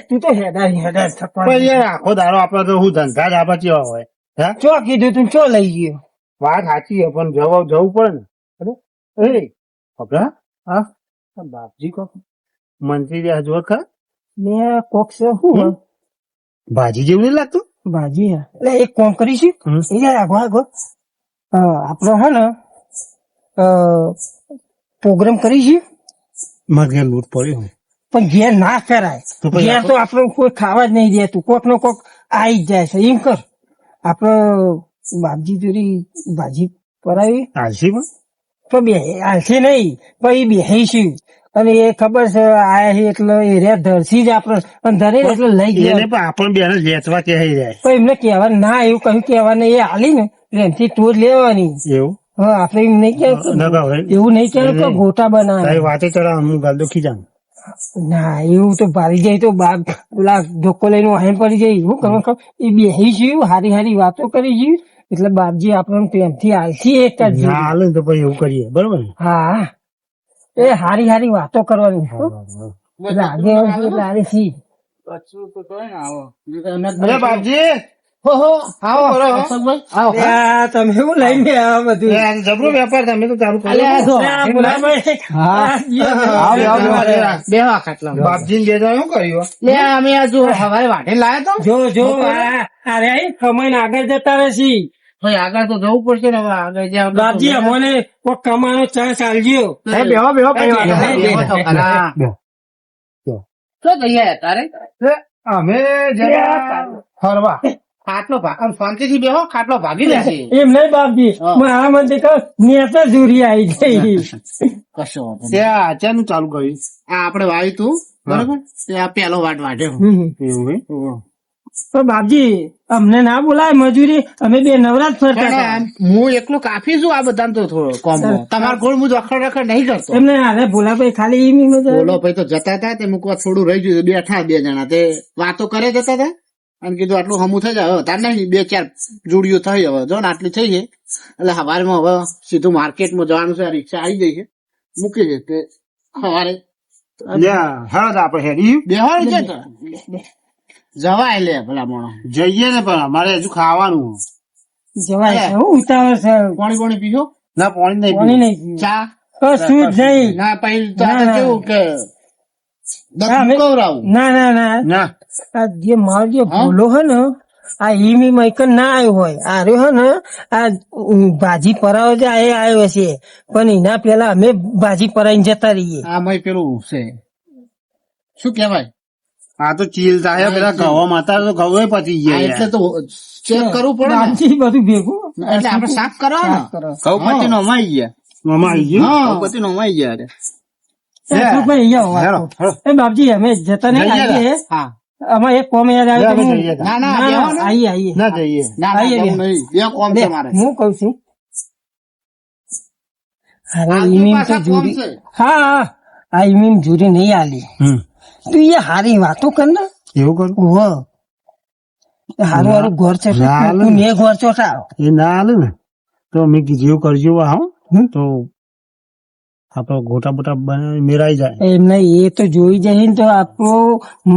તું તો હેડા થકવા પણ યાર આખો દાડો આપડે તો હું ધંધા જ આપડે કેવા હોય હે ચો કીધું તું ચો લઈ ગયો વાત સાચી છે પણ જવું પડે ને અરે એ ખબર હા બાપજી કોક મંત્રી હજુ ખરા મેં કોક છે શું ભાજી જેવું નહીં લાગતું ભાજી એટલે એક કોમ કરીશું આગો આપડે હે ને પ્રોગ્રામ કરીશું મારે ઘેર લૂટ પડી હોય પણ ઘેર ના કરાય તો પછી ઘેર તો આપડે કોઈ ખાવા જ નહીં દેતું કોક નો કોક આવી જ જાય છે એમ કર આપડે બાપજી જોડી ભાજી પરાવી હાલશી પણ તો બે હાલશે નહીં પણ એ બેહીશું અને એ ખબર છે આયા છે એટલે એ રે ધરસી જ આપડે અને ધરે એટલે લઈ ગયા એને પણ આપણ બેને વેચવા કે જાય પણ એમને કહેવા ના એવું કહ્યું કહેવા ને એ હાલી ને એમથી ટોર લેવાની એવું હા આપડે એમ નહીં કે એવું નહીં કે ગોટા બનાવે વાતે ચડા હું ગાલ દુખી જાઉં ના એવું તો ભારી જાય તો બાપ પેલા ધોકો લઈને વાહન પડી જાય એવું ખબર એ બેહીશું હારી હારી વાતો કરી છે એટલે બાપજી આપણને પ્રેમથી હાલથી એક જ ના હાલે ને તો પછી એવું કરીએ બરોબર ને હા એ હારી હારી વાતો કરવાની એટલે આગે એટલે હારી સી અરે બાપજી તમે શું લઈને આવ્યા બધું જબરો વેપાર તમે તો ચાલુ બાપજી ને શું કર્યું અમે હજુ હવારે વાટે લાયા તો જો અરે કમાઈને આગળ જતા રહેશી ભાઈ આગળ તો જવું પડશે ને હવે આગળ જ્યાં બાપજી અમને કોઈ કમાનો ચાન્સ આલજો શું તૈયાર તારે અમે જરા ફરવા ખાટલો શાંતિથી બેહો ખાટલો ભાગી જશે એમ નહીં બાપજી મારા મને નેતા જુરી આવી ગઈ કશો ત્યાં અચાનક ચાલુ કર્યું આ આપડે વાયું તું બરોબર આ પેલો વાટ વાટ્યો એવું તો બાપજી અમને ના બોલાય મજૂરી અમે બે નવરાત ફરતા હતા. હું એકલો કાફી છું આ બધા તો થોડો કોમ તમારા ગોળ હું રખડ નહીં કરતો એમને અરે ભોલાભાઈ ખાલી એમ બોલો ભાઈ તો જતા હતા તે મૂકવા થોડું રહી ગયું બેઠા બે જણા તે વાતો કરે જતા હતા અને કીધું આટલું હમું થઈ જાય તાર નહીં 2-4 જોડીઓ થઈ હવે જો ને આટલી થઈ છે એટલે સવારમાં હવે સીધું માર્કેટમાં જવાનું છે રિક્ષા આવી જઈ છે મૂકી છે તે સવારે હળદ આપડે હેડી બેહાડી છે તો જવાય લે ભલા મોણો જઈએ ને પણ અમારે હજુ ખાવાનું જવાય છે હું ઉતાવળ છે પાણી પીશો ના પાણી પાણી નહીં નહીં ચા કશું જ નહીં ના પછી તો આ તો કેવું કે ના ના ના ના આ જે મારો જે ભૂલો હે ને આ ઈમી મૈકન ના આવ્યો હોય આ રહ્યો હે ને આ ભાજી પરાવ જે આવ્યો છે પણ એના પેલા અમે ભાજી પરાઈને જતા રહીએ આ મય પેલું છે શું કેવાય આ તો ચીલ થાય પેલા ઘઉં માતા તો ઘઉં પતી આ ગયા એટલે તો ચેક કરવું પડે ને. ભાજી બધું ભેગું એટલે આપડે સાફ કરવા ને ઘઉં નો અમાઈ ગયા મામા આવી ગયું હા. ઘઉં નો અમાઈ ગયા ભાઈ અહીંયા હેરો, વાત હેરો. એ બાપજી અમે જતા નહીં જઈએ આવીએ હા અમારે એક કોમ યાદ આવે અમે તો જઈએ તા. ના ના બેહો ને. આવીએ આવીએ ના જઈએ ના ના આઈએ જવું નહીં. બે કોમ છે મારે હું કઉ છું અરે આજની ઈમીમ તો પાછા કોમ જુરી છે. હા આ ઈમીમ જુરી નહીં આલી તું એ હારી વાતો કર ને એવું કરું હારું હારું ઘર છે ના હાલે તું ને. ને ઘર ચોટાડો એ ના હાલે ને તો મેં કીધું એવું કરજો હા તો આપડે ગોટા બોટા બનાવી મેરાઈ જાય એમ નહીં એ તો જોઈ જાય ને તો આપણો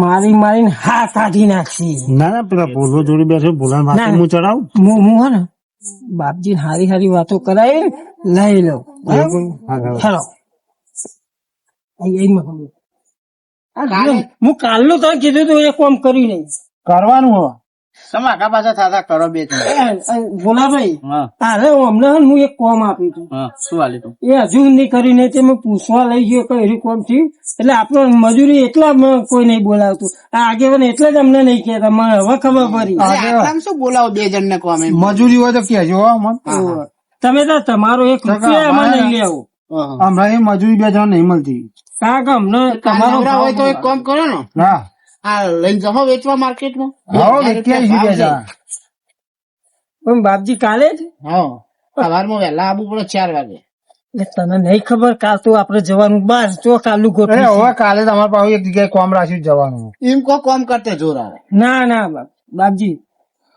મારી મારીને હા કાઢી નાખશે ના ના પેલા ભૂલો જોડી બેસે ભૂલા ના. માથે હું ચડાવું હું હે ને બાપજી હારી હારી વાતો કરાય લઈ લો એવું કરું? હા, હા. હેલો હું કાલનું તને કીધું તું એ કામ કરી નહીં કરવાનું હો તમે આગા પાછા થતા કરો બે ભોલાભાઈ હા અરે અમને હે ને હું એક કોમ આપ્યું હતું હા શું હાલી તું એ હજુ નહીં કરી નહીં તે મેં પૂછવા લઈ ગયો કઈ એરી કોમ થયું એટલે આપણે મજૂરી એટલા કોઈ નહીં બોલાવતું આ આગેવાન એટલે જ અમને નહીં કહેતા મને હવે ખબર પડી આટલામાં શું બોલાવો બે જણ ને કોમ એમ મજૂરી હોય તો કહેજો હો મન. તમે તો તમારો એક રૂપિયા એમાં નહીં લેવો હમણાં એ મજૂરી બે જણ નહીં મળતી કારણ કે અમને તમારો તમારો હોય તો એક કામ કરો ને હા આ લઈને જમો વેચવા માર્કેટમાં હા વેચ્યા છે બે જણ. પણ બાપજી કાલે જ હા સવારમાં વહેલા આવવું પડે 4 વાગે એટલે તને નહીં ખબર કાલ તો આપડે જવાનું બાર ચો કાલુ અરે ગોઠવી હવે કાલે તમારે પાસે એક જગ્યાએ કોમ રાખ્યું જ જવાનું એમ કો કોમ કરતે જોર આવે ના ના બાપજી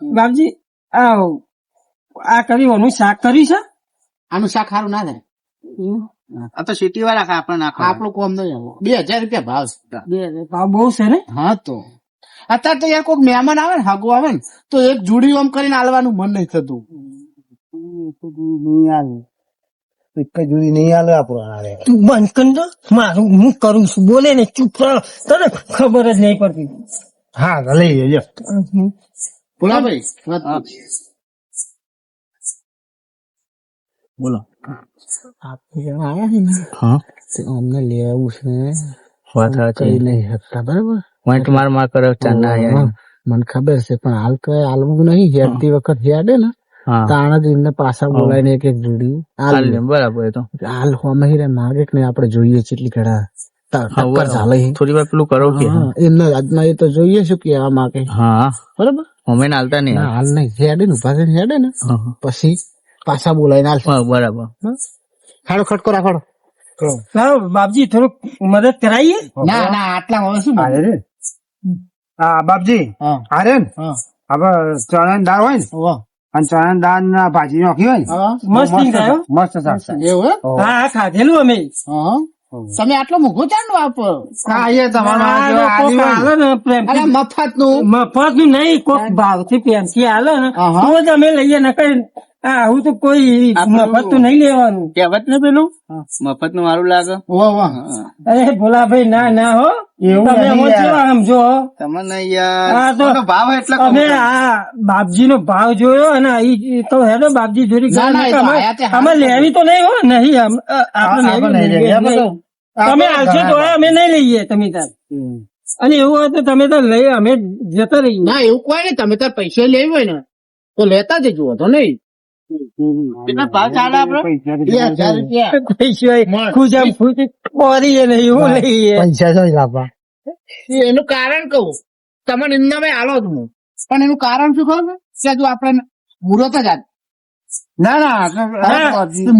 બાપજી આ કર્યું શાક કર્યું છે આનું શાક સારું ના થાય આ તો સિટી વાળા આપણને નાખો. આપણું કોમ નહીં આવો. 2000 રૂપિયા ભાવ છે. ભાવ બહુ છે ને. હા તો અત્યારે તો યાર કોઈક મહેમાન આવે ને હાગો આવે ને તો એક જોડી આમ કરીને આલવાનું મન નહીં થતું. એક જોડી નહીં આલે આપણો. તું બંધ કરી દો મારું હું કરું છું બોલે ને ચૂપ રહો તને ખબર જ નહીં પડતી. હા લઈ જજો. બોલા ભાઈ બોલો. આપણે આયા છે ને હા તો અમને લેવું છે વાત કઈ નહીં શકતા બરાબર. પોઈન્ટ માર કરો ચાંદા હા, મને ખબર છે પણ હાલ તો હાલવું નહીં હેડતી વખત હેડે ને હા તાણા જ એમને પાછા બોલાવીને એક એક જોડી હાલ લે, બરાબર એ તો હાલ હોમે માર્કેટ ને આપણે જોઈએ છે એટલી ઘડા ટક્કર ચાલે છે. થોડી વાર પેલું કરો કે હા, એમને આજમાં એ તો જોઈએ છે કે આ માટે હા બરાબર. અમે હાલતા નહીં. ના હાલ નહીં હેડે ને ઉભા થઈને હેડે ને હા, હા. પછી પાછા બોલાવીને હાલ હા, બરાબર. ખાડો ખટકો રાખો. બાપજી થોડુંક મદદ કરાવીએ. ના ના આટલા હવે શું અરે રે. હા બાપજી હા અરે ને હા હવે ચણાની દાળ હોય ને વાહ. અને ચણાની દાળ ના ભાજી નાખી હોય ને હા મસ્ત થયો. મસ્ત થશે. એવું હે? હા હા ખાધેલું અમે. હા તમે આટલો મૂકો ચાંદો આપો. હા એ તમારો આ જો કોક આદિ હોય આલે ને પ્રેમથી. અરે મફત નું મફત નું નહીં કોક ભાવથી પ્રેમથી આલે ને આહા. તો જ અમે લઈએ નકર આવું તો કોઈ મફત તો નહીં લેવાનું. કહેવત ને પેલું મફત નું મારું લાગે. વાહ વાહ. અરે ભોલા ભાઈ ના ના હો એવું તમે નહીં એમાં યાર. કેવા સમજો હો? તમને આ યાર તો આનો ભાવ એટલે અમે આ બાપજી નો ભાવ જોયો અને ઈ તો હેડો બાપજી જોડી ના, ના, એ તો આયા તે અમે હારું લેવી તો નહીં હો નહીં આપણે આપણે લેવી નહીં લઈએ. નહીં. તમે આવશો તો અમે નહીં લઈએ તમે તાર અને એવું હોય તો તમે તો લઈ અમે જતા રહીએ. ના એવું કોઈ નહીં તમે તાર પૈસા લેવી હોય ને તો લેતા જજો તો નહીં. કેટલા ભાવ ચાલે આપડે? 2000 રૂપિયા. પૈસા ખુજામ ખુજી પોરીએ નહીં એવું લઈએ. પૈસા જો લાવવા. એનું કારણ કહું તમને એમના ભાઈ આલો જ હું પણ એનું કારણ શું ખબર છે કે જો આપણે મુહૂર્ત જ આજ ના ના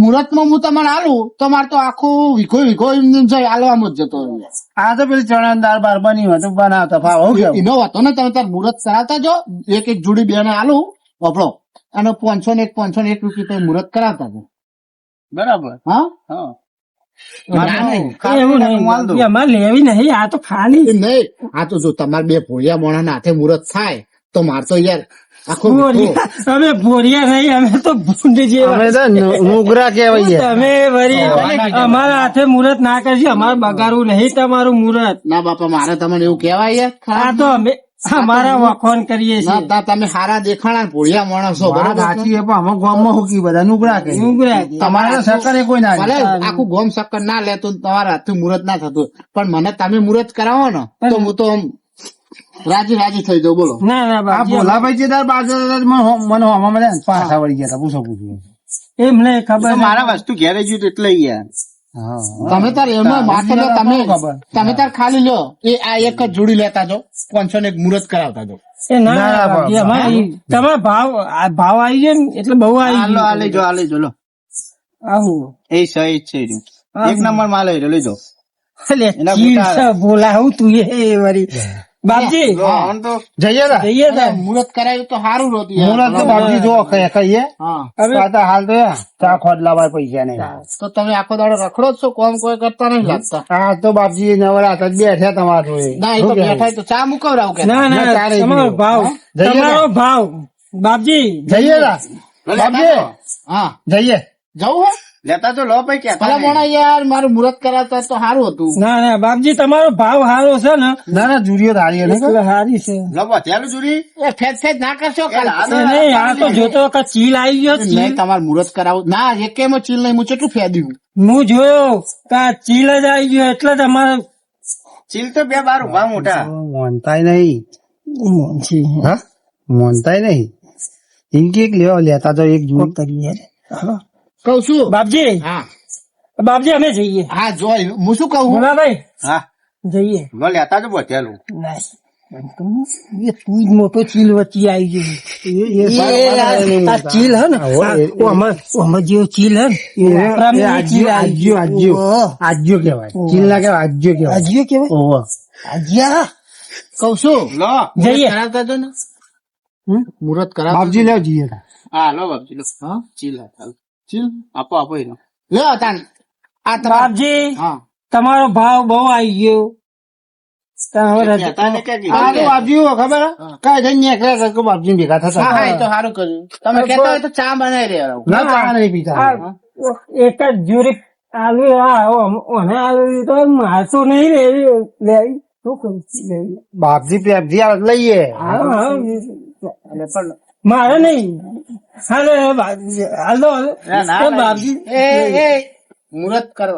મુહૂર્ત માં હું તમને આલું તો મારે તો આખું વીઘો એમ જાય આલવામાં જ જતો રહે. આ તો પેલી ચણાની દાળ બાર બની હોય તો બનાવતા ભાવ હું કેવું? એનો વાતો ને તમે તાર મુહૂર્ત કરાવતા જો એક એક જોડી બે ને આલું વાપરો અને 501 રૂપિયા તમે મુહૂર્ત કરાવતા જો. બરાબર. હા હા ના, નહીં. એવું નહીં અમારે લેવી નહીં આ તો ખાલી એ નહીં આ તો જો તમારે બે ભોળિયા મોણા ના હાથે મુહૂર્ત થાય તો માર તો યાર આખો ભોરિયા અમે ભોરિયા નહીં અમે તો ભૂંડ જેવા. અમે તો નુગરા કહેવાય. તમે વળી અમારા હાથે મુહૂર્ત ના કરજો અમારે બગાડવું નહીં તમારું મુહૂર્ત. ના બાપા મારે તમને એવું કેવાય યાર આ તો અમે અમારા વખોન કરીએ ના છીએ. તા તમે હારા દેખાણા ભોળિયા માણસો વાત બરાબર સાચી છે, પણ અમે ગામમાં શું કી બધા નુગરા કહે. ઉંગરા. તમારે તો સરકારે કોઈ ના ભલે આખું ગોમ શક્કર ના લેતું તમારા હાથથી મુહૂર્ત ના થતું પણ મને તમે મુહૂર્ત કરાવો ને તો હું તો આમ રાજી થઈ જાઉં. બોલો ના ના આ બાપજી ભોલાભાઈ જે તાર બાજુ હતા, મને હોમાં મળ્યા ને પાછા વળી ગયા હતા. પૂછો એમ નહીં ખબર મારા વસ્તુ ઘેરે ગયું એટલે યાર. તમે તાર એમાં માથે લો તમે ખબર. તમે તાર ખાલી લો એ આ એક જ જોડી લેતા જો 501 મુહૂર્ત કરાવતા જો. એ ના ના, ના બાપજી, ના, અમારે તમારા ભાવ આ ભાવ આવી જાય ને એટલે બહુ આવી હાલો ગયું. આ લઈ જો આ લઈ જો લો. આવું એ સહી જ છે રહ્યું. એક નંબર માલ લઈ લઈ જો. એટલે એના ચીડ ગોટા. છે, બોલાવું તું એ વળી બાપજી જો, આમ તો જઈએ તા. જઈએ અરે, તાર. મુહૂર્ત કરાવ્યું તો સારું રોતી મુહૂર્ત તો બાપજી જો કહીએ હા હવે પાછા હાલ તો ચા ખોદલા ભાઈ પૈસા નહીં. તો તમે આખો દાડો રખડો જ છો કોમ કોઈ કરતા નહીં લાગતા. હા તો બાપજી નવરા હતા બેઠા તમારા જોડે. ના એ તો બેઠા તો ચા મુકવરાવું કે ના ના, ના ચાલે તમારો ગયું. ભાવ જઈએ તમારો ભાવ બાપજી જઈએ તા. બાપજી હા જઈએ. જવું હે લેતા તો લો ભાઈ ક્યાં ભલા મોણા યાર મારું મુહૂર્ત કરાવતા તો સારું હતું. ના ના બાપજી તમારો ભાવ સારો છે ને ના ના જુરીઓ ધારીએ ને એટલે સારી છે. લો બત્યાલું જુરી. એ ફેદ ના કરશો કાલ. એ નહીં આ તો જોતો વખત ચીલ આવી ગયો ચીલ. નહીં તમારે મુહૂર્ત કરાવું ના એકેમાં ચીલ નહીં હું કેટલું ફેદ્યું. હું જોયો કે આ ચીલ જ આવી ગયો એટલે જ અમારે ચીલ તો બે બાર ઉભા મોટા. મોનતાય નહીં. હા મોનતાય નહીં. એમ કે લેવા લેતા તો એક જૂન કરીએ કઉ છું બાપજી હા બાપજી અમે જઈએ હા જો હું શું કહું ભોલાભાઈ હા જઈએ લો લેતા તો બત્યાલું. એ તું જ મોટો ચીલ વચ્ચે આવી ગયો આ ચીલ હે ને આમાં જેવો ચીલ હે ને એ વાપરામાં એ ચીલ આવી ગયો. ઓહો. આજ્યો કેવાય. ચીલ ના કેવાય આજ્યો કેવાય. આજ્યો કેવાય ઓહો. આજ્યા કઉ છું લો જઈએ કરાવતા જો ને મુહૂર્ત કરાવતા બાપજી લેવ જઈએ તા. હા લો બાપજી લો. હા ચીલ હાલ. ચીલ આપો આપો એનો. લ્યો તાન આ તમાર બાપજી હા તમારો ભાવ બહુ આવી ગયો. તમે હવે રજા- કહેતા ને કે આ તો બાપજી ખબર હે? કાંઈ જઈને નીકળ્યા હતા કે બાપજી ભેગા થતા હા એ તો સારું કર્યું તમે કહેતા હોય તો ચા બનાવી રહ્યા ના ચા નહીં પીતા આ એક જ જોડી આલુ ઓને આલુ તો મારતો નહીં લેવી શું કરું લેવી? બાપજી પેપજી આ લઈએ હા, હા. એટલે પણ મારે નહીં હાલો હાલો ના, ના, ના. બાપજી એ મુહૂર્ત કરો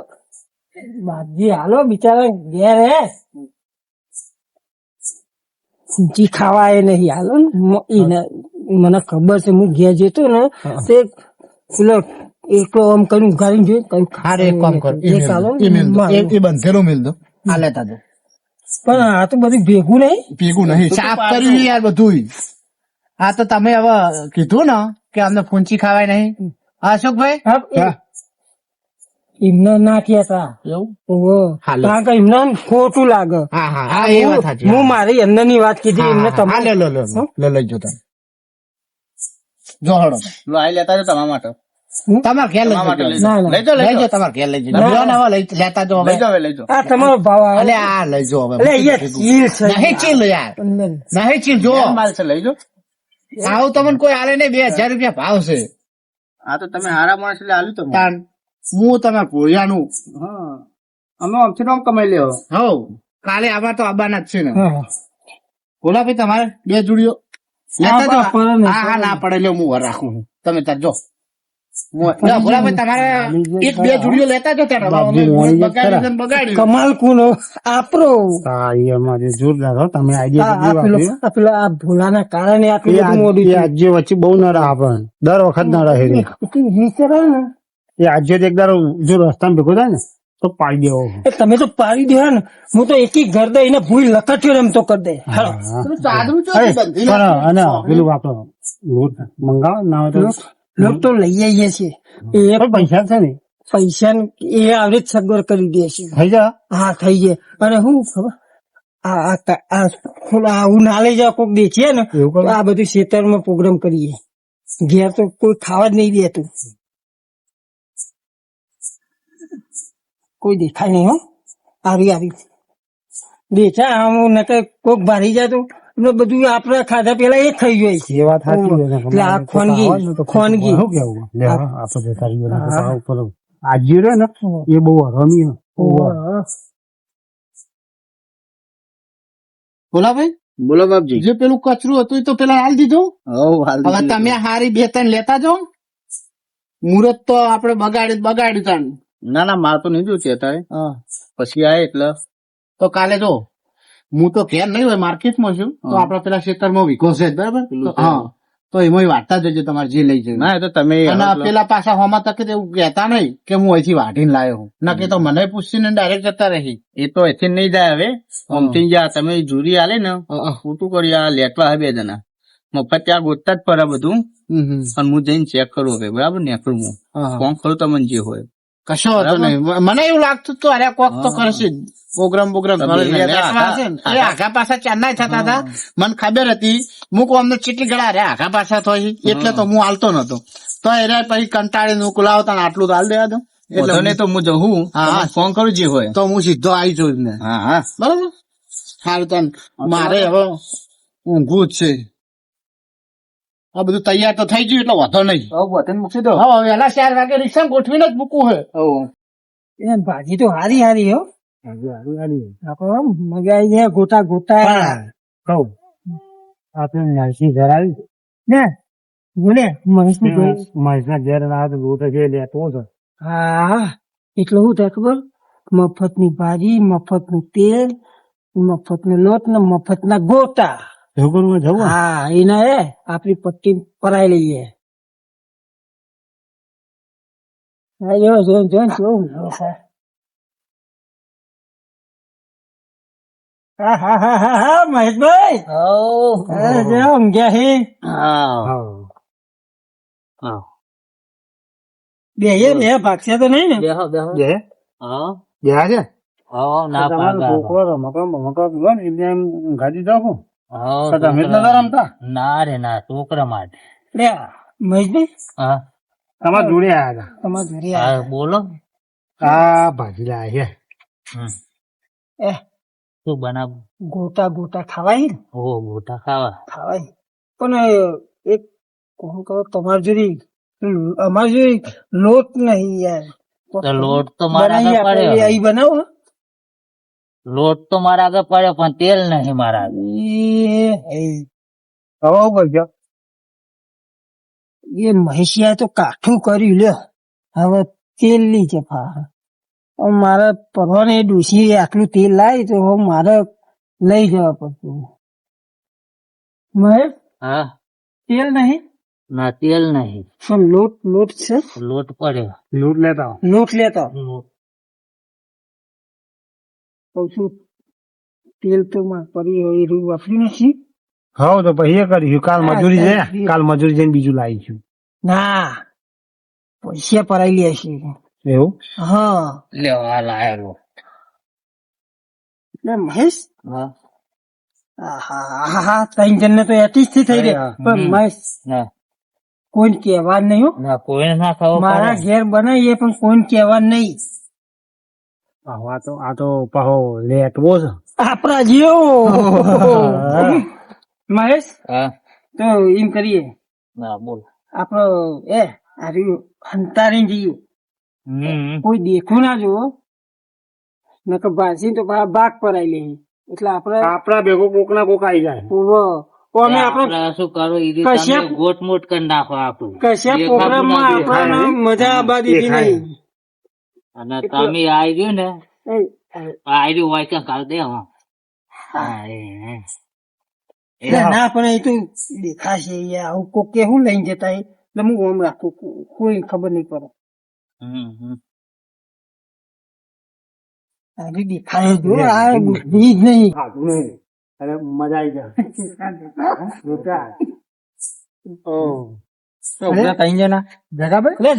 બાપજી હાલો બિચારા ઘેર હે ઊંચી ખાવા એ નહીં હાલો ને મને ખબર છે હું ઘેર જતો ને તે પેલો એકલો આમ કરીને ઉઘાડીને જોઈ કઈ હારે એક કામ કર એક હાલો એ બંધેલો મેલ દો આ લેતા દો પણ આ તો બધું ભેગું નહીં ભેગું નહીં સાફ કર્યું યાર બધું આ તો તમે હવે કીધું ને કે અમને ફૂંચી ખાવાય નહીં અશોકભાઈ હા, હા. એમને ના કહેતા એવું ઓહો. હાલો. કારણ કે એમને ખોટું લાગે હા હા હા એ વાત સાચી હું મારી અંદર ની વાત કીધી એમને હા, તમારે લે લઈ જો તમે જો હળો લો આ લેતા જાઓ તમારા માટે તમારે ઘેર લઈ તમારા માટે જજો. લઈ જાઓ. ના, ના. લઈ જાઓ, લઈ લઈ જાઓ. જાઓ તમારે ઘેર લઈ જજો ના. લ્યો ને હવે લેતા જો હવે લઈ જાઓ હવે, લઈ જાઓ. આ તમારો ભાવ આવે અલે આ લઈ જો હવે એટલે અહીંયા ચીલ છે નહીં ચીલ યાર અંદર. નહીં ચીલ જો કેમ માલ છે લઈ જાઓ. આવું તમને કોઈ આલે નહીં 2000 રૂપિયા ભાવ છે આ તો તમે હારા માણસ એટલે આલ્યું તમે તાન હું તમે ભોળિયાનું હા અમે આમથી આમ કમાઈ લેવો હવ કાલે આવા તો આવવાના જ છે ને હા. બોલા ભાઈ તમારે 2 જોડીઓ લેતા હા, જો પડે ને, હા હા ના પડે લ્યો હું વર રાખું છું. તમે તાર જો ના, બોલા ભાઈ તમારે 1-2 જોડીઓ લેતા જો ત્યારે બગાડી બગાડી કમાલ કુનો આપરો જોરદાર હો તમે આ પેલો આ ભોલાના કારણે આટલું બધું મોડું થયું. આજે વચ્ચે બહુ ન રહે આપણને દર વખત ન રહે રે. એટલું વિચારો ને એ આજે એક દાડો જો રસ્તામાં ભેગો થાય ને તો પાડી દેવો એ તમે તો પાડી દે ને હું તો એક ઘર દે એને ભૂલ લખટ્યો રમતો કરી દે હાલો. ચાદરું અને પેલું આપડે લોટ મંગાવો ના હોય તો લોક તો લઈ આવીએ છીએ એ પૈસા છે ને પૈસા એ આવડે જ સગવડ કરી દે છે થઈ જા હા થઈ જાય અને હું ખબર આવું ના લઈ જાવ કોક દેખીએ ને એવું કરો? તો આ બધું ખેતરમાં પ્રોગ્રામ કરીએ ઘેર તો કોઈ ખાવા જ નહીં દેતું કોઈ દેખાય નહીં હો આવી દેખા આમ નકર કોક ભારી જતું એટલે બધું આપડે ખાધા પેલા એ ખાઈ જાય છે એ વાત સાચી છે ને. એટલે આ ખોનગી ખોનગી શું કેવું લે હા, આપણે જતા રહીએ ને તો ભાવ ઉપર આજે રહ્યો ને એ બહુ હરામી હે. બોલા ભાઈ બોલો બાપજી જે પેલું કચરું હતું એ તો પેલા હાલ દીધું હવ હાલ હવે તમે હારી 2-3 લેતા જાઓ મુહૂર્ત તો આપડે બગાડ્યું તાન ના ના માર તો નહીં જોયું છે અત્યારે પછી આય એટલે તો કાલે જો હું તો ઘેર નહીં હોય માર્કેટમાં છું તો આપડા પેલા ખેતરમાં વીઘો છે જ, બરાબર પેલું તો હા તો એમાં વાટતા જજો તમારે જે લઈ જજો ના એ તો તમે અને પેલા પાછા હોમાં તકે એવું કહેતા નહીં કે હું અહીંથી વાઢીને લાયો હું ના કે તો મને પૂછીને ડાયરેક્ટ જતા રહી એ તો એથી નહીં જાય હવે આમથી જા તમે જુરી આલે ને ખોટું કરી આ લેટવા હવે 2 જણા મફત ત્યાં ગોતતા જ પડે બધું અને હું જઈને ચેક કરું હવે બરાબર નેકળું હું કોણ ખરું તમને જે હોય કશો હતો નહીં મને એવું લાગતું તો અરે કોક તો કરશે પ્રોગ્રામ આઘા પાછા ચારના થતા હતા મને ખબર હતી મૂકો અમને ચીટલી ગળા અરે આઘા પાછા થાય એટલે તો હું હાલતો નતો તો એને પછી કંટાળી નું લાવતા આટલું તો હાલ દેવા દો એટલે નહીં તો હું જવું હા. ફોન કરું જે હોય તો હું સીધો આવી જોઉં ને હા હા બરાબર સારું તને મારે હવે ઊંઘવું જ છે આ બધું તૈયાર તો થઈ ગયું એટલે વાંધો નહીં વતન મૂકી દો હવે વહેલા 4 વાગે રિક્ષા ગોઠવીને જ મૂકવું હે એ ભાજી તો હારી હો આપડે મજા આવી જાય ગોટા કહું આપણે નરસિંહ ધરાવી ને બોલે મહેશ મહેશના ઘેર ના તો ગોટો છે લેતો છે હા એટલે શું થાય ખબર મફત ની ભાજી મફત નું તેલ મફત નો લોટ ને મફત ના ગોટા એવું કરવું જવું હા એના એ આપડી પટ્ટી પરાઈ લઈએ હા મહેશભાઈ ઊંઘ્યા હે બે ભાગશે તો નહીં ને ગયા છે ગાડી જાવ તમે જ નતા રમતા ના રે ના છોકરા માટે લે મહેશભાઈ હા તમારા જોડે આવ્યા તમારા ઘરે હા બોલો આ ભાજી લાય છે. એ શું બનાવું? ગોટા ગોટા ખવાય ને? ઓ ગોટા ખાવા. ખવાય પણ એક કોણ કરો તમારે જોડી અમારે જોડી લોટ નહીં યાર. તો લોટ તો મારા બનાવીએ આગળ આપણે પડ્યો. અહીં બનાવો. લોટ તો મારા આગળ પડ્યો પણ તેલ નહીં મારા આગળ. હવે શું કરજો? એ મહેશિયા તો કાઠું કર્યું લ્યો. હવે તેલ ની જફા. હવે મારે પરવાને ડૂસી આટલું તેલ લાવી તો હવે મારે લઈ જવા પડતું. મહેશ હા તેલ નહીં ના તેલ નહીં, પણ લોટ લોટ છે. લોટ પડ્યો. લૂટ લેતા આવો. લોટ લેતો કઉ છું તેલ તો માં પડી હોય એ રૂ વાપર્યું નથી. હા તો પછી એ કરીશું. કાલ મજૂરી છે, કાલ મજૂરી જઈને બીજું લાવીશું. ના પૈસા પરાઈ લે છે. એવું? હા લેવા લાયેલો. એટલે મહેશ હા હા ત્રણ જણ ને તો એટી જ થઈ ગયા. પણ મહેશ ના કોઈ કહેવા નહીં હો. ના કોઈને ના ખાવો મારા પડે. ઘેર બનાવીએ પણ કોઈ કહેવા નહીં. આ તો પાહો લેટવો છે. આપણા જેવો મહેશ હા તો એમ કરીએ ના બોલ. આપડો હંતારી જઈએ. કોઈ દેખું ના જોવો નકર ભાસી તો બાગ પર આવી લે. એટલે આપડે આપડા ભેગો કોક ના કોક આવી જાય. અમે આપડે આપણે શું કરો એ રીતે કશ્યપ- તમે ગોટ મોટ કરી નાખો આપણું. કશા દેખાતું પ્રોગ્રામ માં ના આપણને મજા આબાદી થી નહીં. અને તમે આવી રહ્યું ને એ, આવી રહ્યું હોય ક્યાં કાલ દે હા. હા, ના પણ એ તો દેખાશે યાર. આવું કોક કેવું લઈને જતા હોય એટલે હું ઓમ રાખું કોઈ ખબર નહીં પડે. આજે દેખાય જો આ બુદ્ધિ જ નહીં. ખાધું નહીં. અરે મજા આવી જાય.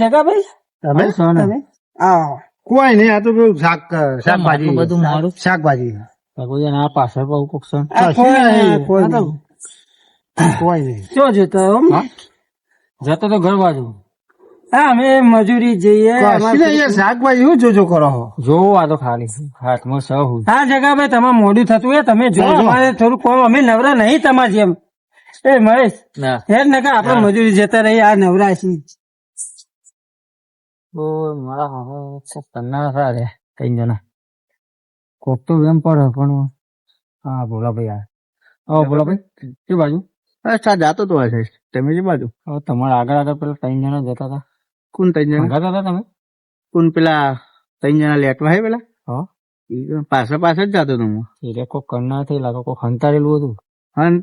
જગાભાઈ તમે તમે આવો. કોઈ નહીં. આ તો પેલું શાકભાજી આટલું બધું મારું શાકભાજી આ પાછળ બહુ કોક છે. આ કોઈ નહીં, કોઈ નહીં. કોઈ નહીં. શું જતો એમ? જતો તો ઘર બાજુ હા અમે મજૂરી જઈએ. કશું નહીં, યાર, શાકભાજી શું જોજો કરો છો? જોવું આ તો ખાલી હાથમાં સહુ. હા જગાભાઈ તમારે મોડું થતું હોય તમે જો. જો. અમારે થોડું કોમ અમે નવરા નહીં તમારે જેમ. એ મહેશ ના હેર નકા આપડે મજૂરી જતા રહી આ નવરા છીએ. મારા પન્ના સારે કઈ જણા કોક તો એમ પડે પણ હા બોલા ભાઈ હા બોલા ભાઈ કે બાજુ અચ્છા જાતો તો હશે. તમે જે બાજુ હવે તમારા આગળ આગળ પેલા ત્રણ જણા જતા હતા. કોણ 3 જણા? ભંગાતા હતા તમે? કોણ પેલા 3 જણા લેટવા હે પેલા? હા પાછળ પાછળ જ જાતો તો હું. એટલે કોક કરના થઈ લાગે કોક હંતારેલું હતું.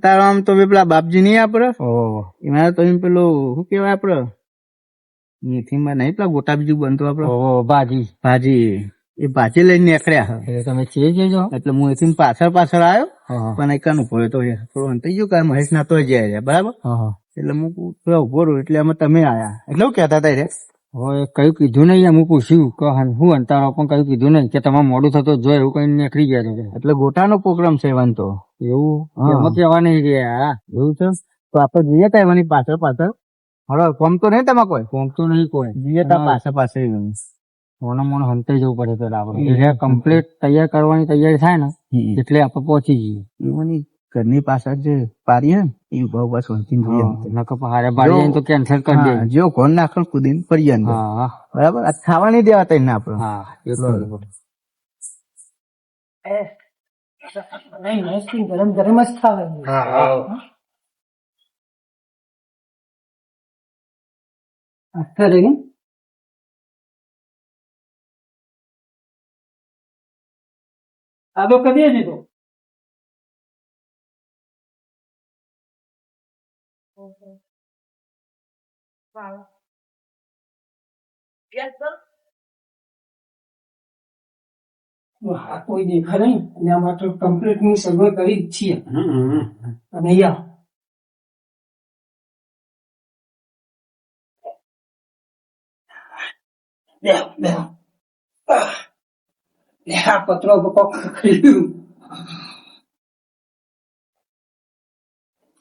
તારો આમ તો પેલા બાપજી નહીં આપડે ઓહ એમાં તો એમ પેલું શું કેવાય આપડે મેથીમાં નહીં પેલા ગોટા બીજું બનતું આપડે ઓહ બાજી ભાજી. એ ભાજી લઈને નીકળ્યા. એટલે તમે ચે જજો. એટલે હું એથી પાછળ પાછળ આવ્યો હા પણ એકાનું પડ્યો તો થોડું અંતાઈ ગયું કે મહેશ ના તો જાય બરાબર. હા એટલે હું થોડા ઉભો રહ્યો એટલે અમે તમે આયા એટલે હું કહેતા હતા રે હવે કયું કીધું નહીં એમ પૂછ્યું કે હું અંતારો પણ કયું કીધું નહીં કે તમારે મોડું થતું જો એવું કઈ નીકળી ગયા તો એટલે ગોટાનો પ્રોગ્રામ છે એવાન તો એવું હા. એમાં કહેવા નહીં ગયા એવું છે. તો આપડે જઈએ તા એવાની પાછળ પાછળ હવે કોમ તો નહીં તમારે કોઈ કોમ તો નહીં કોઈ જઈએ તા પાછળ પાછળ મોને મોને હંતાઈ જવું પડે પેલા આપણે કમ્પ્લીટ તૈયાર કરવાની તૈયારી થાય ને એટલે આપણે પહોંચી જઈએ. એવાની ઘરની પાછળ જે પારી હે ને એ બહુ બસ વંચી જોઈએ નકર હારે બાળી તો કેન્સલ કરી દે. જો કોણ નાખલ કુદીને પડી અંદર હા બરાબર આ ખાવા નહીં દેવા તઈને આપડે હા એટલું નહીં મહેશ ગરમ ગરમ જ ખાવે. અત્યારે ને આ તો કરીએ જ તો. હા કોઈ દેખા નહીં એના માટે કમ્પ્લીટ ની સગવડ કરી જ છીએ. અને અહીંયા આ પત્રો કોક ખરીદ્યું.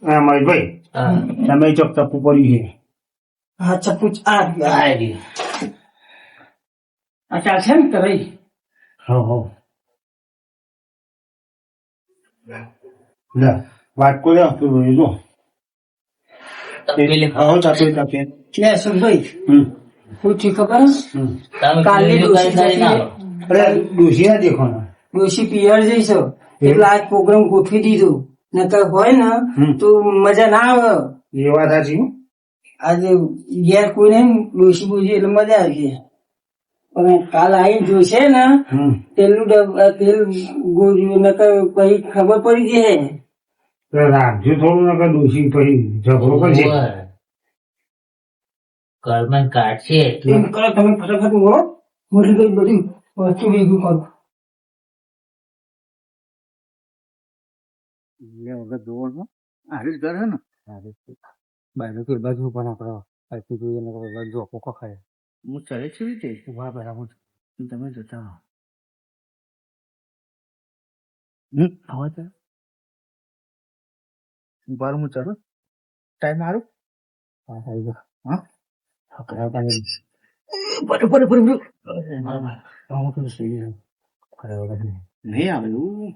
હા મહેશભાઈ તમે ચોક ચપ્પુ પડ્યું છે. હા ચપ્પુ આ આ ચાલશે ને તરાઈ હા લે વાટકો લે તું જો હા ચાપે લે સુભાઈ શું થયું ખબર કાલે અરે ડોશી ના દેખો ને ડોશી પિયર જઈશ એટલે આજ પ્રોગ્રામ ગોઠવી દીધું નકર હોય ને તો મજા ના આવે એ વાત સાચી આજે ઘેર કોઈ નહીં ડોશી બોશી એટલે મજા આવી પણ કાલ આવી જોશે ને તેલનું તેલ ગોળ્યું નકર પછી ખબર પડી જાય રાખજો થોડું નકર ડોશી પછી ઝઘડો કરશે ઘરમાં કાઢશે એમ કરો તમે ફટાફટ ઉભો મોટી કઈ બધી વસ્તુ ભેગું કરો વગર જોવો હારી જ ઘર હે ને બાજુ કે બાજુ પણ આપણો પાછી જોઈએ ને જો કોકો ખાય હું ચડે છે રીતે ઉભા બરાબર તમે જતા હો હવે બાર હું ચડો ટાઈમ મારું હા થઈ ગયો હા હકરાતા નહીં બરાબર હું તો સહી ખરેખર નહીં આવે એવું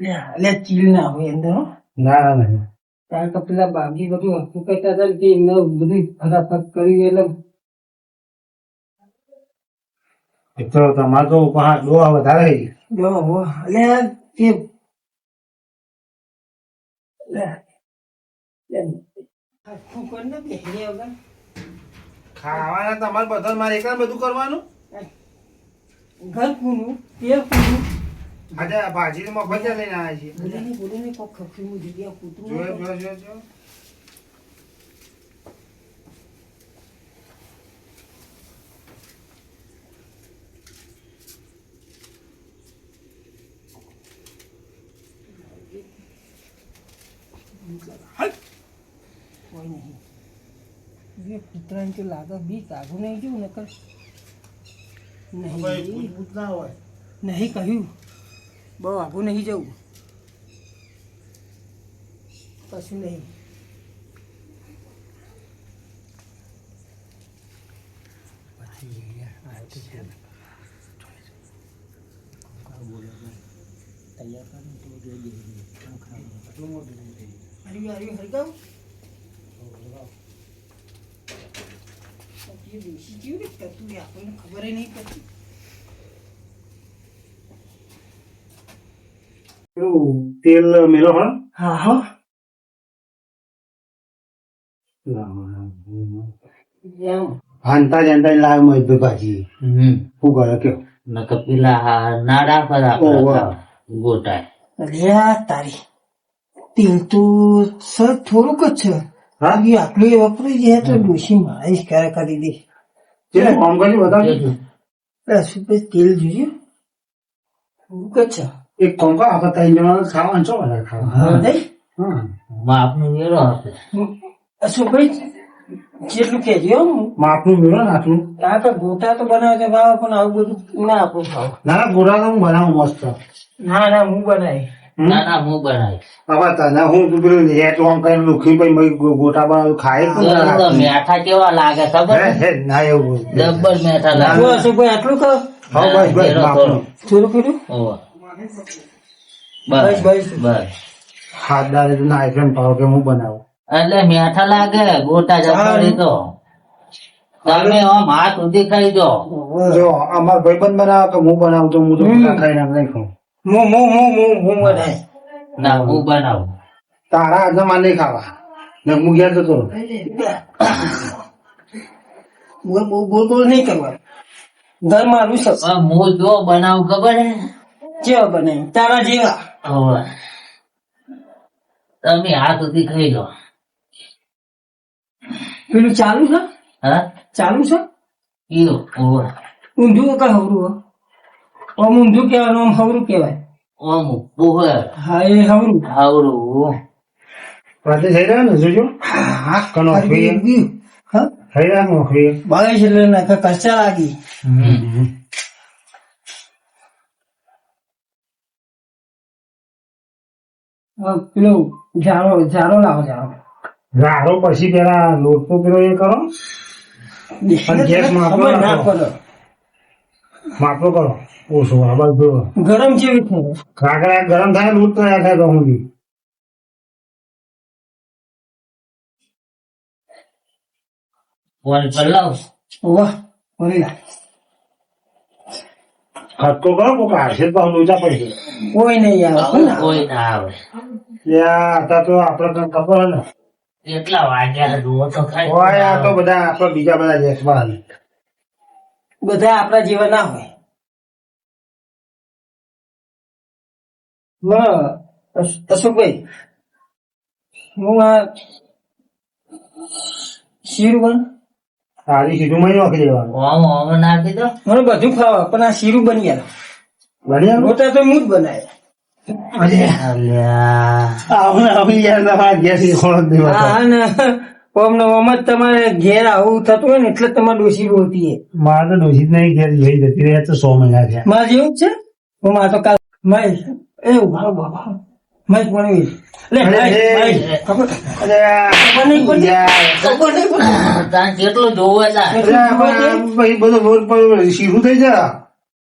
એટલે ચીલ ના હોય અંદર હો. ના નહીં કારણ કે પેલા બાગી બધું હકુ કરતા હતા ને કે એમને બધું ફટાફટ કરી એટલે એક તો તમારે તો ઉપહાર દોવા વધારે જો હો, એટલે તે હકુ કરીને બેહી વગર ખાવાના તમારે બધા મારે એકલા બધું કરવાનું ઘર કૂનું તેલ કૂનું આજે ભાજી મફત લઈને આવ્યા છીએ બોલે ને કોક ખખીનું જગ્યા કૂતરું જો કોઈ નહીં જે કૂતરાને તો લાગે બીક આગું નહીં જોવું નકર નહીં ના હોય નહીં કહ્યું બહુ આગું નહીં જવું કશું નહીં હરિગાવ દેશી કેવી રીતે કરતું રે આપણને ખબર નહીં પડતી તેલ મેલો હા હા હા એમ હાંતા જાણતા લાવ મજદૂર ભાજી શું કરે કયો નકર પેલા નાડા પર ગોટાય અરે આ તારી તેલ તો સર થોડુંક જ છે હા? એ આટલું વપરાઈ જાય તો ડોશી મારીશ ક્યારે કરી દે તેલ કામ કરી બતાવજો શું પછી તેલ જોઈએ થોડુંક જ છે એક કામ કર આપણે ત્રણ જણા ખાવાનું છો વધારે ખાવા નહીં હા માપનું વેરો હશે શું ભાઈ જેટલું કહેજો માપનું મેળો ને આટલું આ તો ગોટા તો બનાવે છે ભાવ પણ આવું બધું ના આપું ભાવ ના ગોળા તો હું બનાવું મસ્ત ના ના હું બનાવી ના હું બનાવીશ હવે તને હું તું પેલું હેઠ આમ કરીને લુખી પછી ગોટા બનાવું ખાય જ ના રાખે. મેઠા કેવા લાગે ખબર હે, હે, ના એવું જબ્બર મેઠા લાગે શું હશે ભાઈ આટલું ખાવ હા બસ બસ માપનું થોડું કીધું ઓહો. બસ બસ બસ હાથ દાડે તું ના આઈફોન ભાવ કે હું બનાવું એટલે મેઠા લાગે ગોટા જબ્બર તો તમે આમ હાથ સુધી ખાઈ દો જો અમાર ભાઈબંધ બનાવે કે હું બનાવું તો હું તો ગોટા ખાઈને નહીં ખાઉં હું બનાવી ના હું બનાવું તારા હાથના માર નહીં ખાવા ને હું ઘેર જતો રહું. બહુ બોલ બોલ નહીં કરવાનું ઘર મારું છે હું જો બનાવ ખબર હે જેવા બને તારા જેવા હવે તમે હાથ સુધી ખાઈ લો પેલું ચાલુ છે હા ચાલુ છે કીધું હવે ઊંધું કે હવરું આમ ઊંધું કહેવાનું આમ હવરું કહેવાય ઓમ બોહર હા એ હવરું આવડું રાતે થઈ રહ્યા ને જોજો કનો ખાઈએ હા થઈ રહ્યા નો ખાઈએ બાવીસ એટલે નાખે ખર્ચા લાગી પેલો જારો લાવો જારો ગારો પછી પેલા લોટ તો પેલો એ કરો અને ગેસ માપલો ખબર ના રાખો. પડે માપલો કરો ઓછો આ બાજુ ગરમ જેવી થાય કાકરા ગરમ થાય લોટ તૈયાર થાય તો હું ફોન પર લાવ વાહ ઓય હટકો કરો કોક આવશે તો લોચા પડશે કોઈ નહીં આવે કોણ આવે? કોઈ ના આવે યા હતા તો આપડે તો ખબર હે ને કેટલા વાગ્યા જુઓ તો ખાઈ હોય આ તો બધા આપડે બીજા બધા દેશમાં બધા આપણા જેવા ના હોય અશોકભાઈ હું આ શીરું સારી સીધું માં નાખી દેવાનું ઓમ ઓમ નાખી દો મને બધું ખાવા પણ આ શીરું બની ગયા બન્યા રોટા તો હું જ બનાવે હા ને ઓમ ને ઓમ જ તમારે ઘેર આવું થતું હોય ને એટલે જ તમારે ડોસી રોતી મારે તો ડોસી જ નહીં ઘેર જોઈ જતી રહે તો 100 મહિના થયા મારે જેવું જ છે હું મારે તો કાલ મહેશ એવું બાબા મહેશ ભણવી લે મહેશ ખબર નહીં પડતી તાર કેટલું જોવે તા ભાઈ બધો લોટ પર શીરું થઈ જાય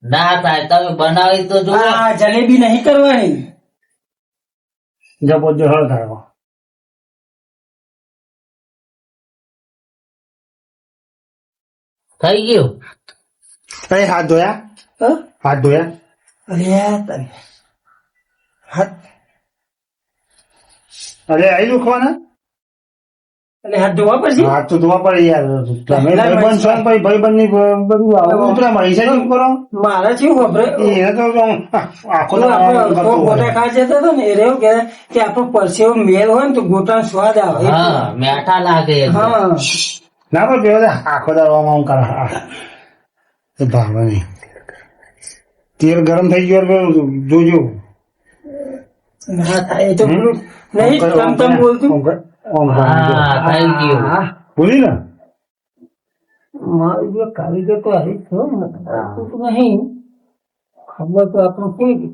ના થાય તમે બનાવી તો જુઓ આ જલેબી નહીં કરવાની જબો જો હળ થાય થઈ ગયું કઈ હાથ ધોયા હા? હાથ ધોયા અરે તને હાથ અરે આવી દુખવાના એટલે હાથ ધોવા પડશે હાથ તો ધોવા પડે યાર તમે ભાઈબંધ છો ને પછી ભાઈબંધ ની બધું આવું પેલા મહિસા શું કરો મારે કેવું ખબર એને તો આખો ગોટા ખાવા જતા હતો ને એ રહ્યો કે આપણો પરસેવો મેળ હોય ને તો ગોટા સ્વાદ આવે હા મેઠા લાગે એકદમ. હા ના પણ પેલો આખો દાવામાં હું કરે ભાવે નહીં તેલ ગરમ થઈ ગયું જોજો ના થાય એ તો પેલું નહીં તમ બોલતું હા થઈ ગયું બોલી ને મારું જો કારીગર તો આવી છો નહીં ખબર તો આપણું કેવી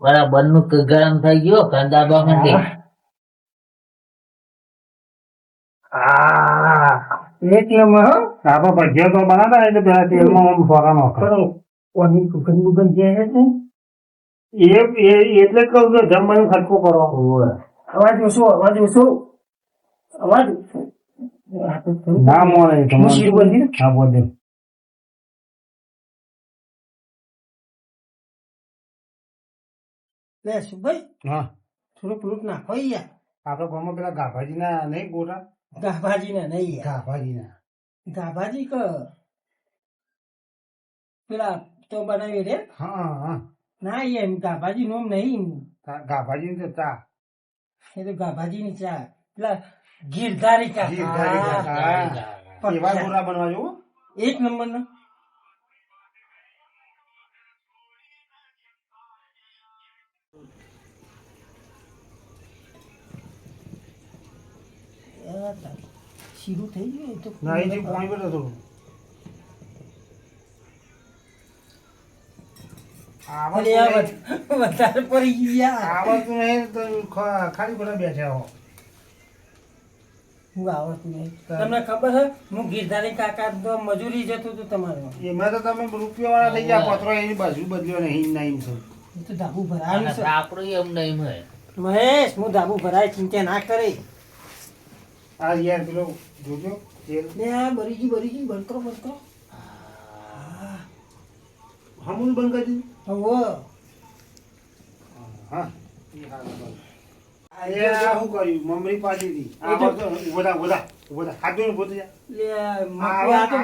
બરાબર નું ગરમ થઈ ગયો કાંદા બાંધી એક નંબર હો આપડે ભજીયા તો બનાતા એટલે પેલા તેલમાં આમ ફોરા નાખો કોની ગુગન જે છે ને એટલે જ કહું છું જમવાનું ખર્ચો કરો અવાજ ઓછો અવાજ ઓછો અવાજ ના મોને હું શીર બની હા બોલ દે લે સુભાઈ હા થોડું પેલું નાખો યાર આપડે ગામમાં પેલા ગાભાજી ના નહીં ગોટા ગાભાજી ને નહીં યાર ગાભાજી ના ગાભાજી ક પેલા તો બનાવી રે હા હા ના એમ ગાભાજી નું નહીં ગાભાજી તો ચા એ તો ગાભાજી ની ચા પેલા ગીરધારી ચા એવા ગોટા બનવા જવું એક નંબર ના શીરું થઈ ગયું તો ના એ જે પાણી પર થોડું વધારે પડી ગયા આવડતું નહીં તો ખાલી બધા બેઠા હો હું આવડતું નહીં તમને ખબર છે હું ગીરધારી કાકા તો મજૂરી જતું હતું તમારે એમાં તો તમે રૂપિયા વાળા થઈ ગયા પત્રો એની બાજુ બદલ્યો નહીં નહીં છે એ તો ધાબુ ભરાયું છે આપણું એમ નહીં હોય મહેશ હું ધાબુ ભરાય ચિંતા ના કરે આ યાર પેલો જોજો તેલ લે આ બરીજી બંધ કરો હમુલ બંધ કરી દીધું હવે હા એ આ શું કર્યું મમરી પાડી હતી આ બધો ઉભા ઉભો થા. હાથ જોઈને ઉભો થઈ જા. લે આ આ તો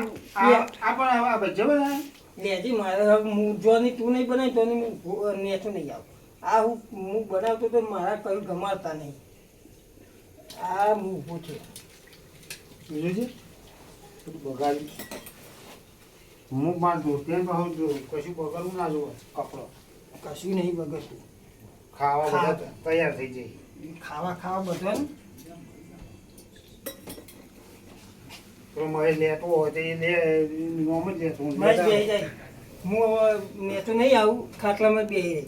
પણ આ ભજ્જો બનાવે. લેજી મારે હવે હું જોની તું નહીં બનાવી તો હું નેઠું નહીં આવું. આ હું બનાવતો તો મારા કયું ગમાડતા નહીં. આ હું ઊભો થયો. બીજું છે બધું બગાડી. હું માર દોસ્તને કહું છું કશું બગાડવું ના જોવે કપડો. કશું નહીં બગડતું. ખાવા બધા તૈયાર થઈ જાય. ખાવા બધા તો મારે લેતો હોય તો એ લે નોમ જ લેતો હું. બસ બેસી જાય. હું હવે નેઠું નહીં આવું ખાટલામાં બેસી રહી.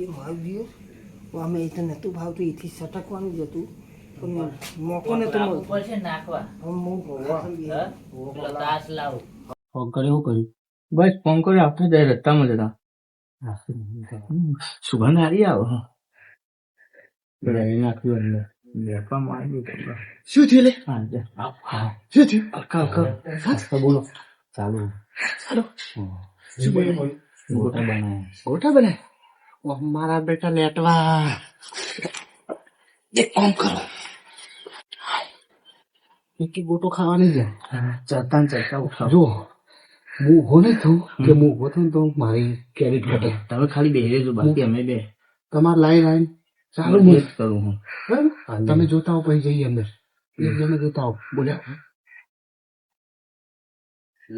એ મારું દિવસ અમે એ તો નહોતું ભાવતું એથી સટકવાનું જ હતું પણ મોકો નતો મળતો. ઉપર છે નાખવા હવે હું ખાટલામાં બેસી. તાસ લાવું ફોન કર્યો શું કર્યું બસ ફોન કર્યો આપણે જાય રસ્તામાં જતા સુગંધ હારી આવે લઈ નાખ્યું અંદર લેવામાં આવી ગયું શું થયું લે હા જા. શું થયું હા, બોલો ચાલુ શું બોલ્યો? ગોટા બનાવ્યા ગોટા બનાય ઓહ મારા બેટા લેટવા એક કામ કરો એક ગોટો ખાવા નહીં જાય ચડતા ઉઠાવ જો હું ઉભો નહીં થયું કે હું ઉભો થયું તો મારી કેરેટ ઘટે તમે ખાલી બેહી રહેજો બાકી અમે બે તમારે લાઈન ચાલુ હું જ કરું હું બરાબર? તમે જોતા હો પછી જઈએ અંદર એક જણે જોતા હો બોલ્યા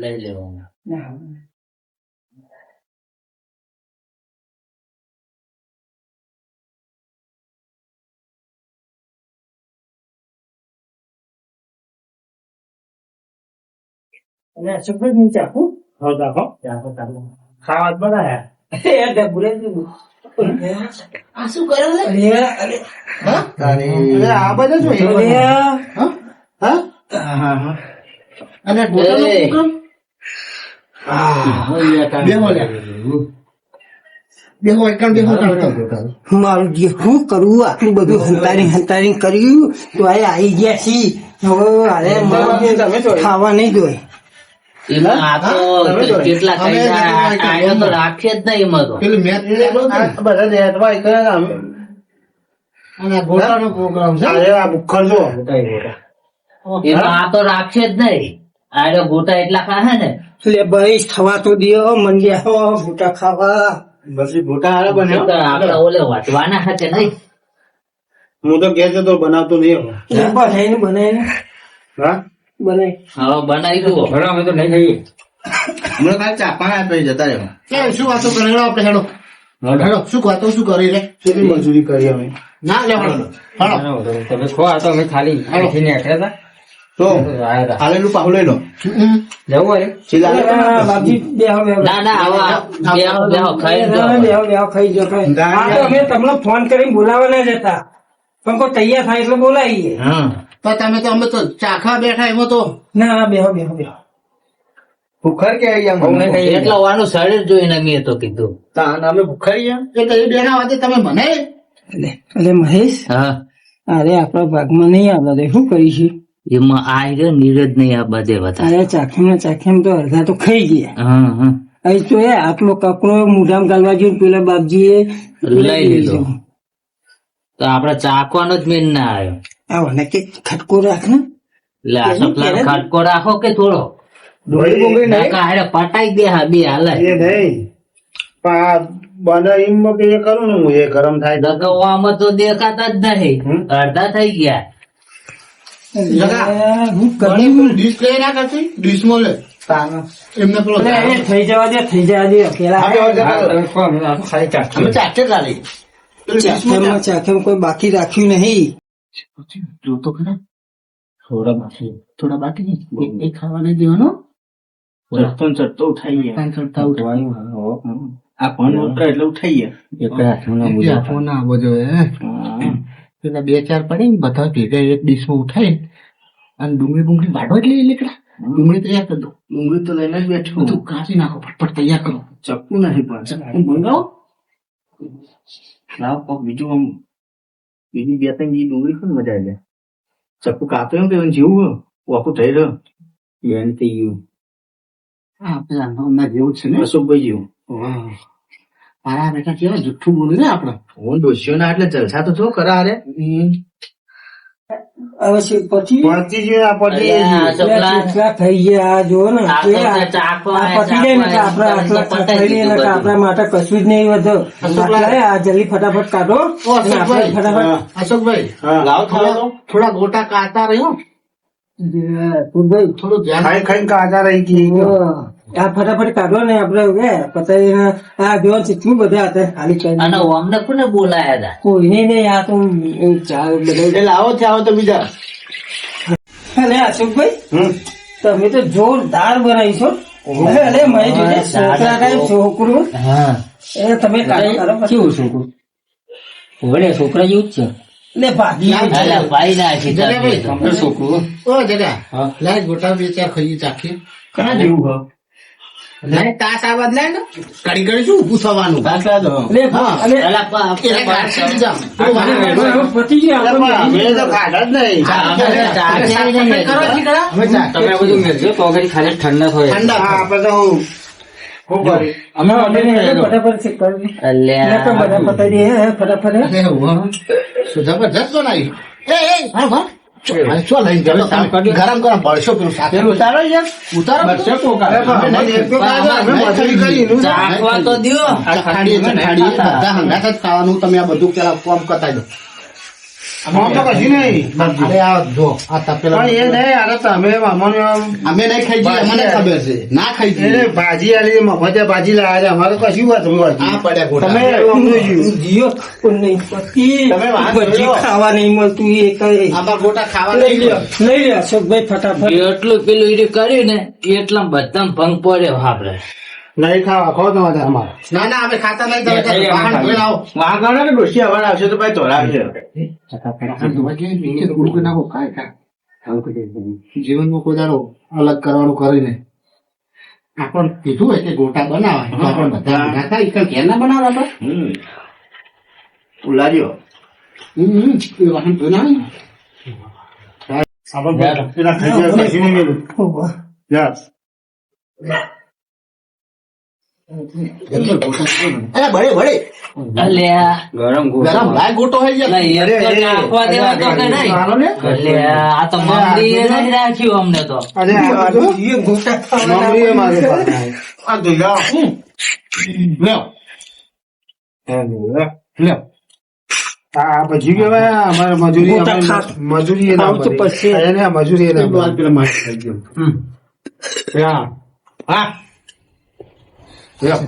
લઈ લેવાનું અને સુગંધ નહીં ચાખું. હા દાખો ખાવા જ બનાયા. એ ડબુરે દીધું. આ શું કરે લે અરે અરે આ બધા શું એ અરે બધા? હા હા અને ગોટાનો પ્રોગ્રામ બેહો લે બેહો એકણ બેહો કાઢતો મારું જે શું કરવું આટલું બધું હંતારી કર્યું તો આ આવી ગયા છી હવે અરે મારે ખાવા નહીં જોઈએ. આ તો કેટલા અમે કઈ તો આયો તો રાખે જ નહીં એમાં તો પેલું મેચ આ બધા નેટવા એક કરે અમે. અને ગોટાનો પ્રોગ્રામ છે અરે આ ભૂખર જો એમાં આ તો રાખે જ નહીં આયો ગોટા એટલા ખાહે ને એટલે ભાઈ થવા તો દો મંડ્યા ભૂટા ખાવા. પછી ભૂટા હારે બન્યો. તો આપડે ઓલે વાટવાના છે કે નહીં હું તો ઘેર જતો બનાવતો નહીં હવે. એ બનાવીને હા બનાવી હવે બનાવી દો અમે તો નહીં ખાઈએ હમણાં કાંઈ ચાપા આપી જતા રહેવા. કે શું વાતો કરે હેડો આપણે હેડો હેડો શું વાતો શું કરી લે કેટલી મજૂરી કરી અમે. ના લે હેડો તમે ખો આ તો અમે ખાલી અહીંથી નીકળ્યા તો હતા આવ્યા હતા હાલેલું પાહું લઈ લો. જવું અરે ચીલા બાપજી બેહો બેહો ના ના હવે બેહો બેહો ખાઈ દો બેહો બેહો ખાઈ જો ખાઈ. આ તો અમે તમને ફોન કરીને બોલાવવાના જ હતા પણ કોઈ તૈયાર થાય એટલે બોલાવીએ. હા તો તમે તો અમે તો ચાખા બેઠા એમાં તો ના બેહો બેહો બેહો ભૂખર કે અમને કઈ એટલો વાનું શરીર જોઈને મેં તો કીધું અમે ભૂખાઈ એટલે એ બેના વાતે તમે મને એટલે મહેશ હા અરે આપણા ભાગમાં નહીં આવવા દે શું કરીશું. એમાં આ રહ્યો નીરજ નહીં આ બધે બધા અરે ચાખેમ તો અડધા તો ખાઈ ગયા. હા હા અહીં તો એ આટલો કકડો મોઢામાં ગાલવા જેવું પેલા બાપજીએ લઈ લીધો તો આપડે ચાખવાનો જ મેન ના આવ્યો આવો ને કે ખટકો રાખ ને એટલે આ સપલા ખટકો રાખો કે થોડો ડોળી હારે પટાઈ દે હા બે હાલે એ નહીં પણ બને એમ કે એ કરું ને હું એ ગરમ થાય તો. દગાવવામાં તો દેખાતા જ નહીં અડધા થઈ ગયા હું કરી ડીશ લઈ ના કરતી ડીશ માં લે એમને પેલો થઈ જવા દે પેલા ખાલી ચાટ અમે ચાખે ચાલી ચાખેમ કોઈ બાકી રાખ્યું નહીં. જો તો ખરા થોડા બાકી થોડા બાકી એ ખાવા નહીં દેવાનો ચડતો ને ચડતો ઉઠાઈ ગયા પાંચ ચડતા ઉઠવાનું આ ફોન ઉઠતા એટલે ઉઠાઈ ગયા એક હાથમાં ફોન આવો જોઈએ પેલા બે ચાર પડી ને બધા ભેગા એક ડીશ માં ઉઠાઈ અને ડુંગળી વાઢો એટલે એ નીકળ્યા ડુંગળી તૈયાર કરી દો ડુંગળી તો લઈને જ બેઠું બધું કાઢી નાખો ફટફટ તૈયાર કરો ચપ્પુ નહીં પણ મંગાવો લાવ કોક બીજું આમ બીજી બે ત્રણ બીજી ડુંગળી પણ મજા આવી જાય ચપ્પુ કાપે એમ કે જીવું વાપું થઈ રહ્યો એને થઈ ગયું હા પેલા હમણાં જેવું છે ને અશોકભાઈ જેવું મારા બેટા કેવા જુઠ્ઠું બોલે ને આપડે હું દોસ્યો ના એટલે જલસા તો જો કરા અરે હવે પછી પહોંચી ગયું આ પહોંચી અલ્યા, ગયું. છોકરા. કેટલા થઈ ગયા આ જો ને આ તો ચાખો, આ પતી જાય ને કે આપડે આટલા પતાઈ ખાઈ લઈએ ને દીધું કે આપડા માટે કશું જ નહીં વધો આટલા આ જલ્દી ફટાફટ કાઢો અને આપણે ફટાફટ અશોકભાઈ હા. લાવો થોડા ગોટા કાઢતા રહ્યો ફૂલભાઈ થોડું ધ્યાન ખાઈ ખાઈને કાચા રહી ગઈ આ ફટાફટ કાઢો ને આપડે કે પતાવીને આ જો કેટલું બધા હતા ખાલી કરી અને અમને કોને બોલાયા હતા કોઈને નહીં આ તો ચાલ બધા એટલે આવો ત્યાં આવો તો બીજા અલે અશોકભાઈ હમ. તમે તો જોરદાર બનાવીશો અરે મેં જોજે છોકરા કાંઈ છોકરું હા એ તમે કાઢો કાઢો કેવું છોકરું વડે છોકરા જેવું જ છે લે ભાગી અલા, ભાઈ ના છે જગાભાઈ, છોકરું ઓ જગા લાય ગોટા બે ચાર ખાઈ ચાખીએ કણા જેવું લાય તાસ આવાજ લાય ને ઘડી ઘડી શું ઊભું થવાનું લે હા. અલે અલા, એને ગાંઠી દીધા. પતી ગયું આપણે અમે તો ખાધા જ નહીં. કરો જીગડા. હવે ચા. તમે બધું મેળજો તો આગળ ખાલી ઠંડા થાય ઠંડા હા, કરો. આપણે તો ખૂબ કરી. અમે ફટાફટ ચેક કરી અલ્યા, બધા પતાવી દે ફટાફટ અરે વાહ. શું જબરજસ્ત બનાવ્યું. એ હા વાહ. આ શું લઈને ગયો તમે? ગરમ ગરમ ભળશો પેલું શાક. ઉતારો યાર ઉતારો. બચ્ચે કોકા અમે એક તો ખાધા, અમે મજૂરી કરી એનું તો. ચાખવા તો દ્યો. ચખાડીએ ચખાડીએ બધા હંગાત જ ખાવાનું. તમે આ બધું પેલા ફોર્મ કતાઈ દો. આમાં તો કશું નહીં. અરે આ જો આ તપેલા પણ એ નહીં, આને તો અમે અમને આમ અમે નહીં ખાઈ જઈએ અમને ખબર છે ના ખાઈ એને જઈએ ભાજી આલી મફતે ભાજી લાવ્યા છે. અમારે કશું વાત આ પડ્યા ગોટા. તમે સમજો છો. જીઓ પણ નહીં પતી તમે વાત ભજી કરો. ખાવા નહીં મળતું એ કઈ આમાં ગોટા ખાવા લઈ નહીં લ્યો લઈ લ્યો અશોકભાઈ ફટાફટ એટલું પેલું ઈડી કર્યું ને એટલા બધા ભંગ પડ્યો આપડે નહીં ખાવા ખો તમારે અમારે ના ના અમે ખાતા નહીં તમે વાહન ધોઈને આવો. વાગણ કે ડોશી આવવાના આવશે તો ભાઈ તોરાવશે જીવનમાં કોઈ દાડો અલગ કરવાનું કરીને આપણ કીધું હોય કે ગોટા બનાવાય તો આપણે બધા ભેગા થાય કે ઘેર ના બનાવવા આપણે ઉલાર્યો એ વાહન ધોઈને આવે ને. આપણે પેલા ખાઈ ગયા કશું નહીં મેલું. યાર. અરે બળે બળે અલ્યા ગરમ ગરમ લાય ગોટો હોય અલા, જાય એક તો નાખવા દેવા તો કે નહીં. અલ્યા, આ તો મંદિરે નહીં રાખ્યું અમને તો અરે આ બાજુ જીઓ ગોટા મમરી એ મારે પાસે. આ જોઈ લ્યો લ્યો આ પછી કેવાય અમારે મજૂરી ગોટા અમારે ખાસ. મજૂરી એ ના ખાવ તો પડે. પછી. એને આ મજૂરી એ ના પડે. પેલા મારી થઈ ગયો હા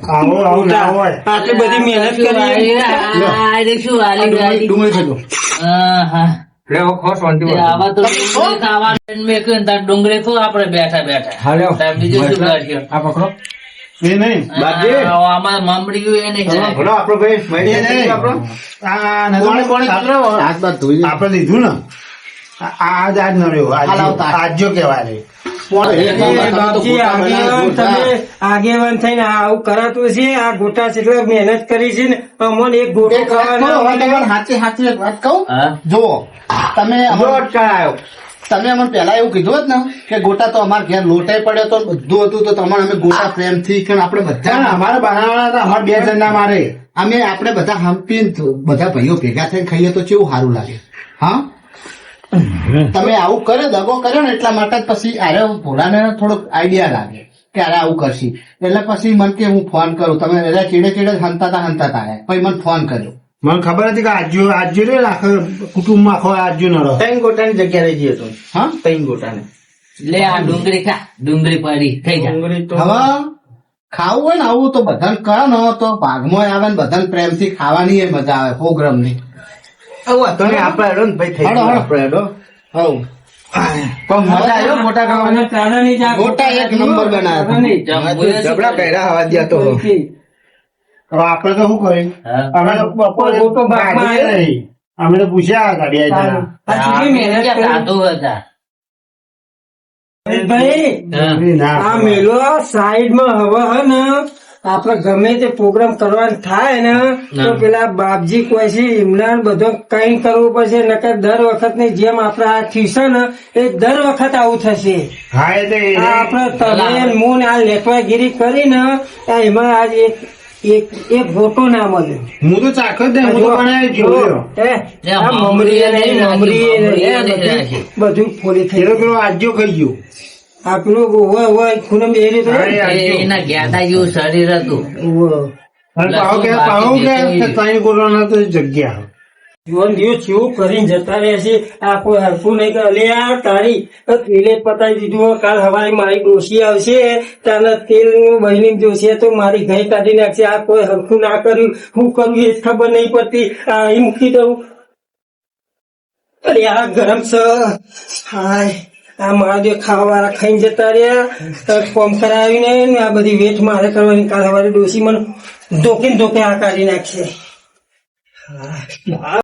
આવો આવું ના હોય. આટલી બધી મહેનત કરી આ રે શું આલી ગાલી. ડુંગળી થઈ ગયો આહા. લેવો ખોસ વાંધી તે આવા તો ડુંગળી ખાવાનું મેં કહ્યું તાર ડુંગળી ખો આપણે બેઠા બેઠા હાલો તાર બીજું શું કરશો? આ પકડો એ નહીં બાજી. આમાં મમડીયું એ નહીં જાય. ભલો આપણો ભાઈ એ મળી નહીં. આપણો આ નથી. હાથ બાદ ધોઈ લે. આપણે લીધું ને આજ આજ નડ્યો હલાવતા. આજ્યો કેવાય રે. બાપજી આગેવાન તમે આગેવાન થઈને આવું કરાતું છે આ ગોટા જેટલા મહેનત કરી છે ને અમને એક ગોટો એક વાત કહું, હવે તમને ખાવાનો સાચી સાચી એક વાત કહું હા? જુઓ તમે લોટ કરાયો તમે અમને પેલા એવું કીધું હોત ને કે ગોટા તો અમારે ઘેર લોટાઈ પડ્યો તો બધું હતું તો તમારે અમે ગોટા પ્રેમથી કે આપણે પણ બધા અમારે બનાવવાના હતા, અમારે બે જણ ના મારે. આપણે બધા હંપીને બધા ભાઈઓ ભેગા થઈને ખાઈએ તો કેવું સારું લાગે હા તમે આવું કર્યો દગો કર્યો ને એટલા માટે જ પછી અરે ભોળાને થોડોક આઈડિયા લાગે કે અરે આવું કરશી એટલે પછી મને કે હું ફોન કરું તમે એટલે ચીડે ચીડે હંતાતા આવ્યા પછી મને ફોન કર્યો મને ખબર હતી કે આજ્યો રે આખો કુટુંબમાં આખો આજ્યો નડો. ત્રણ ગોટાની જગ્યા રહી ગઈ તો હા ત્રણ ગોટાને લે આ ડુંગળી ખા ડુંગળી પડી થઈ જાય ડુંગળી તો હવે ખાવું હોય ને આવું તો બધાને કરો ને તો ભાગમાં આવે ને બધાને પ્રેમથી ખાવાની એ મજા આવે પ્રોગ્રામ ની તમે આપણે હેડો ને ભાઈ થઈ હેડો, ગયું હેડો. આપણે હેડો હવ પણ મજા આવ્યો ગોટા ખાવાની ચાલવાની જા ગોટા એક નંબર બનાવ્યા. જબડા પહેરા હવા દ્યા તો હવે આપણે તો શું કરીએ હા. અમે તો બપોરે ગોટો ભાગમાં ગાડી આવ્યો. નહીં. અમે તો પૂછ્યા હતા બે જણા. આ કેટલી મહેનત ક્યાં કરી ખાધું હતા ભાઈ હા. ના આ મેલો સાઈડમાં હવે હે ને આપડે ગમે તે પ્રોગ્રામ કરવાનો થાય ને તો પેલા બાપજી કોઈ છે એમને બધો કઈ કરવું પડશે નકર દર વખત ની જેમ આપડે આ થયું છે ને એ દર વખત આવું થશે હા એટલે આ આપડે તમે મૂન આ લેખવાગીરી કરીને એમાં આજ એક એક ગોટો ના મળે. હું તો ચાખો જ નહીં, હું તો બનાવી જોયો. આ મમરી નહીં, મમરી નહીં, બધું ફોડી થઈ પેલો પેલો આજ્યો ખાઈ ગયો. આ પેલું હોય ખૂણે બેરી તો એના ગેટા જેવું શરીર હતું. અને પાહો કે ત્રણ ગોળવાના તો જગ્યા. જીવન દિવસ કેવું કરીને જતા રહે છે. આ કોઈ હરખું નહીં કરે. લે આ તારી તેલે પતાવી દીધું. કાલ હવારે મારી ડોશી આવશે, તાના તેલ બહેની જોશે તો મારી ઘઈ કાઢી નાખશે. આ કોઈ હરખું ના કર્યું, શું કરવું એ જ ખબર નહીં પડતી. આ અહીં મૂકી દઉં. અરે આ ગરમ છે. હાય, આ મારા જે ખાવા વાળા ખાઈને જતા રહ્યા, કોમ કરાવીને આ બધી વેઠ મારે કરવાની. કાલ હવારે ડોશી મને ધોકે આ કાઢી નાખશે.